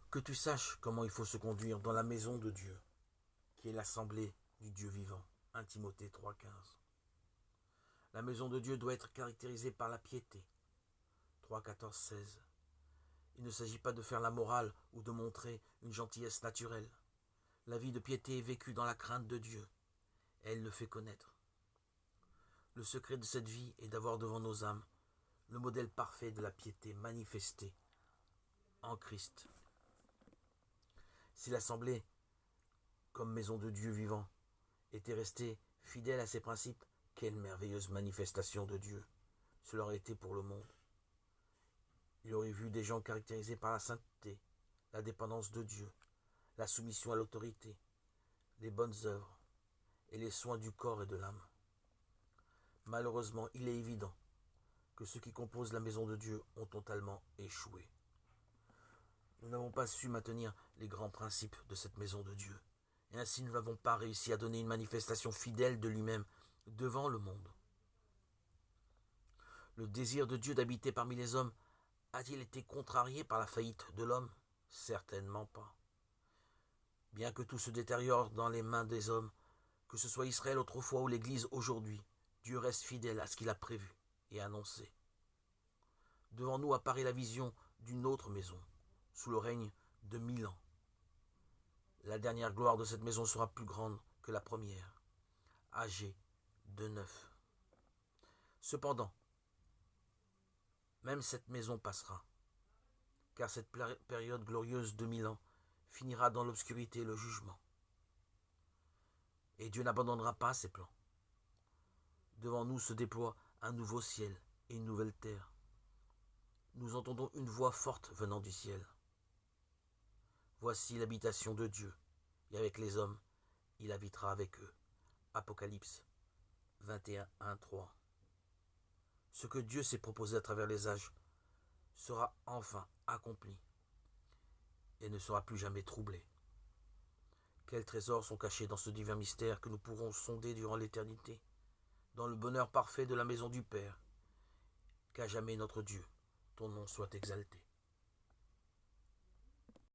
Que tu saches comment il faut se conduire dans la maison de Dieu, qui est l'assemblée du Dieu vivant. 1 Timothée 3,15. La maison de Dieu doit être caractérisée par la piété. 3,14-16. Il ne s'agit pas de faire la morale ou de montrer une gentillesse naturelle. La vie de piété est vécue dans la crainte de Dieu. Elle le fait connaître. Le secret de cette vie est d'avoir devant nos âmes le modèle parfait de la piété manifestée en Christ. Si l'Assemblée, comme maison de Dieu vivant, était restée fidèle à ses principes, quelle merveilleuse manifestation de Dieu cela aurait été pour le monde. Il aurait vu des gens caractérisés par la sainteté, la dépendance de Dieu, la soumission à l'autorité, les bonnes œuvres et les soins du corps et de l'âme. Malheureusement, il est évident que ceux qui composent la maison de Dieu ont totalement échoué. Nous n'avons pas su maintenir les grands principes de cette maison de Dieu, et ainsi nous n'avons pas réussi à donner une manifestation fidèle de lui-même devant le monde. Le désir de Dieu d'habiter parmi les hommes a-t-il été contrarié par la faillite de l'homme? Certainement pas. Bien que tout se détériore dans les mains des hommes, que ce soit Israël autrefois ou l'Église aujourd'hui, Dieu reste fidèle à ce qu'il a prévu et annoncé. Devant nous apparaît la vision d'une autre maison, sous le règne de 1000 ans. La dernière gloire de cette maison sera plus grande que la première, âgée de 9. Cependant, même cette maison passera, car cette période glorieuse de 1000 ans finira dans l'obscurité et le jugement. Et Dieu n'abandonnera pas ses plans. Devant nous se déploie un nouveau ciel et une nouvelle terre. Nous entendons une voix forte venant du ciel. Voici l'habitation de Dieu, et avec les hommes, il habitera avec eux. Apocalypse 21:1-3. Ce que Dieu s'est proposé à travers les âges sera enfin accompli et ne sera plus jamais troublé. Quels trésors sont cachés dans ce divin mystère que nous pourrons sonder durant l'éternité, dans le bonheur parfait de la maison du Père. Qu'à jamais notre Dieu, ton nom soit exalté.